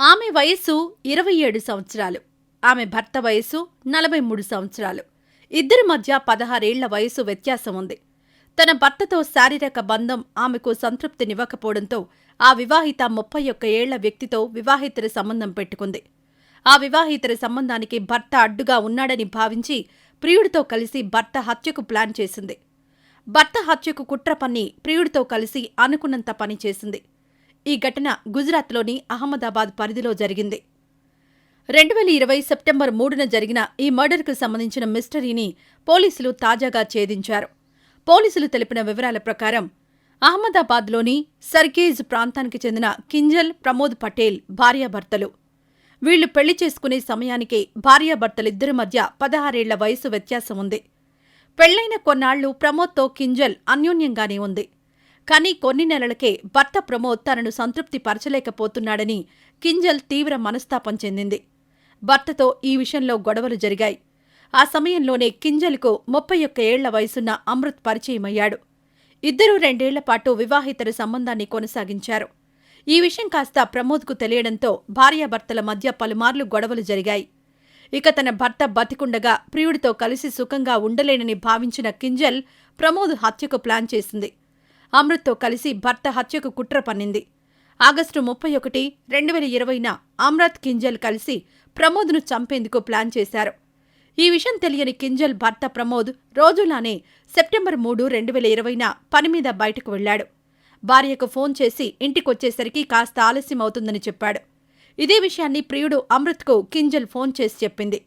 ఆమె వయస్సు 27 సంవత్సరాలు. ఆమె భర్త వయస్సు 43 సంవత్సరాలు. ఇద్దరి మధ్య 16 ఏళ్ల వయసు వ్యత్యాసం ఉంది. తన భర్తతో శారీరక బంధం ఆమెకు సంతృప్తినివ్వకపోవడంతో ఆ వివాహిత 31 ఏళ్ల వ్యక్తితో వివాహేతర సంబంధం పెట్టుకుంది. ఆ వివాహేతర సంబంధానికి భర్త అడ్డుగా ఉన్నాడని భావించి ప్రియుడితో కలిసి భర్త హత్యకు ప్లాన్ చేసింది. భర్త హత్యకు కుట్ర పన్ని ప్రియుడితో కలిసి అనుకున్నంత పని చేసింది. ఈ ఘటన గుజరాత్లోని అహ్మదాబాద్ పరిధిలో జరిగింది. 2020 సెప్టెంబర్ 3న జరిగిన ఈ మర్డర్కు సంబంధించిన మిస్టరీని పోలీసులు తాజాగా ఛేదించారు. పోలీసులు తెలిపిన వివరాల ప్రకారం అహ్మదాబాద్లోని సర్గేజ్ ప్రాంతానికి చెందిన కింజల్, ప్రమోద్ పటేల్ భార్యాభర్తలు. వీళ్లు పెళ్లి చేసుకునే సమయానికి భార్యాభర్తలిద్దరి మధ్య 16 ఏళ్ల వయసు వ్యత్యాసం ఉంది. పెళ్లైన కొన్నాళ్లు ప్రమోద్తో కింజల్ అన్యోన్యంగానే ఉంది. కానీ కొన్ని నెలలకే భర్త ప్రమోద్ తనను సంతృప్తి పరచలేకపోతున్నాడని కింజల్ తీవ్ర మనస్తాపం చెందింది. భర్తతో ఈ విషయంలో గొడవలు జరిగాయి. ఆ సమయంలోనే కింజల్కు 31 ఏళ్ల వయసున్న అమృత్ పరిచయమయ్యాడు. ఇద్దరూ 2 ఏళ్లపాటు వివాహేతర సంబంధాన్ని కొనసాగించారు. ఈ విషయం కాస్త ప్రమోద్కు తెలియడంతో భార్యాభర్తల మధ్య పలుమార్లు గొడవలు జరిగాయి. ఇక తన భర్త బతికుండగా ప్రియుడితో కలిసి సుఖంగా ఉండలేనని భావించిన కింజల్ ప్రమోద్ హత్యకు ప్లాన్ చేసింది. అమృత్తో కలిసి భర్త హత్యకు కుట్ర పన్నింది. ఆగస్టు 31, 2020న అమృత్, కింజల్ కలిసి ప్రమోద్ను చంపేందుకు ప్లాన్ చేశారు. ఈ విషయం తెలియని కింజల్ భర్త ప్రమోద్ రోజులానే సెప్టెంబర్ 3, 2020న పనిమీద బయటకు వెళ్లాడు. భార్యకు ఫోన్ చేసి ఇంటికొచ్చేసరికి కాస్త ఆలస్యమవుతుందని చెప్పాడు. ఇదే విషయాన్ని ప్రియుడు అమృత్కు కింజల్ ఫోన్ చేసి చెప్పింది.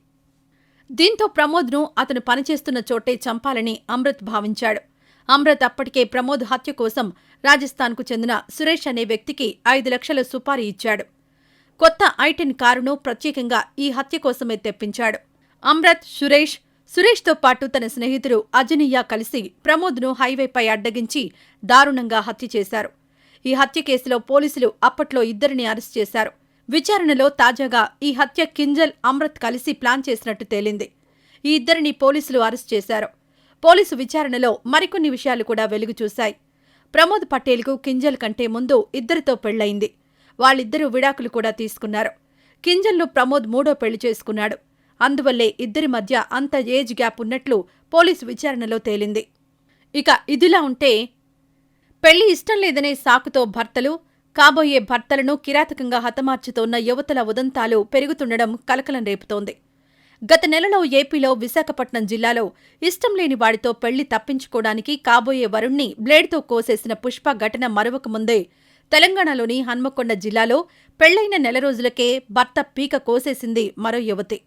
దీంతో ప్రమోద్ను అతను పనిచేస్తున్న చోటే చంపాలని అమృత్ భావించాడు. అమృత్ అప్పటికే ప్రమోద్ హత్య కోసం రాజస్థాన్కు చెందిన సురేష్ అనే వ్యక్తికి 5 లక్షల సుపారీ ఇచ్చాడు. కొత్త ఐటెన్ కారును ప్రత్యేకంగా ఈ హత్య కోసమే తెప్పించాడు. అమృత్, సురేష్తో పాటు తన స్నేహితుడు అజనియా కలిసి ప్రమోద్ను హైవేపై అడ్డగించి దారుణంగా హత్య చేశారు. ఈ హత్య కేసులో పోలీసులు అప్పట్లో ఇద్దరిని అరెస్ట్ చేశారు. విచారణలో తాజాగా ఈ హత్య కింజల్, అమృత్ కలిసి ప్లాన్ చేసినట్టు తేలింది. ఈ ఇద్దరిని పోలీసులు అరెస్ట్ చేశారు. పోలీసు విచారణలో మరికొన్ని విషయాలు కూడా వెలుగుచూశాయి. ప్రమోద్ పటేల్కు కింజల్ కంటే ముందు ఇద్దరితో పెళ్లయింది. వాళ్ళిద్దరూ విడాకులు కూడా తీసుకున్నారు. కింజల్ను ప్రమోద్ 3వ పెళ్లి చేసుకున్నాడు. అందువల్లే ఇద్దరి మధ్య అంత ఏజ్ గ్యాప్ ఉన్నట్లు పోలీసు విచారణలో తేలింది. ఇక ఇదిలా ఉంటే పెళ్లి ఇష్టం లేదనే సాకుతో భర్తలు, కాబోయే భర్తలను కిరాతకంగా హతమార్చుతోన్న యువతుల ఉదంతాలు పెరుగుతుండడం కలకలం రేపుతోంది. గత నెలలో ఏపీలో విశాఖపట్నం జిల్లాలో ఇష్టం లేని వాడితో పెళ్లి తప్పించుకోవడానికి కాబోయే వరుణ్ణి బ్లేడ్తో కోసేసిన పుష్ప ఘటన మరవకముందే తెలంగాణలోని హన్మకొండ జిల్లాలో పెళ్లైన నెల రోజులకే భర్త పీక కోసేసింది మరో యువతి.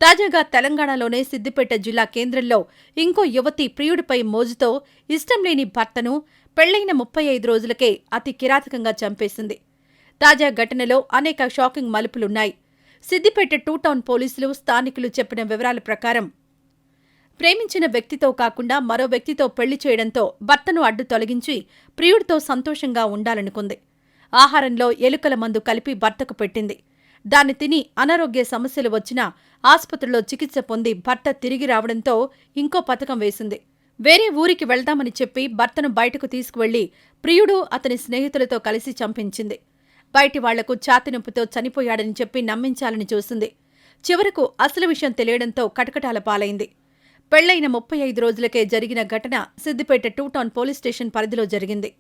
తాజాగా తెలంగాణలోనే సిద్దిపేట జిల్లా కేంద్రంలో ఇంకో యువతి ప్రియుడిపై మోజుతో ఇష్టం లేని భర్తను పెళ్లైన 35 రోజులకే అతి కిరాతకంగా చంపేసింది. తాజా ఘటనలో అనేక షాకింగ్ మలుపులున్నాయి. సిద్దిపేట 2 టౌన్ పోలీసులు, స్థానికులు చెప్పిన వివరాల ప్రకారం ప్రేమించిన వ్యక్తితో కాకుండా మరో వ్యక్తితో పెళ్లి చేయడంతో భర్తను అడ్డు తొలగించి ప్రియుడితో సంతోషంగా ఉండాలనుకుంది. ఆహారంలో ఎలుకల మందు కలిపి భర్తకు పెట్టింది. దాన్ని తిని అనారోగ్య సమస్యలు వచ్చినా ఆసుపత్రిలో చికిత్స పొంది భర్త తిరిగి రావడంతో ఇంకో పథకం వేసింది. వేరే ఊరికి వెళ్దామని చెప్పి భర్తను బయటకు తీసుకువెళ్లి ప్రియుడు అతని స్నేహితులతో కలిసి చంపించింది. బయటి వాళ్లకు ఛాతీ నొప్పితో చనిపోయాడని చెప్పి నమ్మించాలని చూసింది. చివరకు అసలు విషయం తెలియడంతో కటకటాల పాలైంది. పెళ్లైన 35 రోజులకే జరిగిన ఘటన సిద్దిపేట 2 టౌన్ పోలీస్ స్టేషన్ పరిధిలో జరిగింది.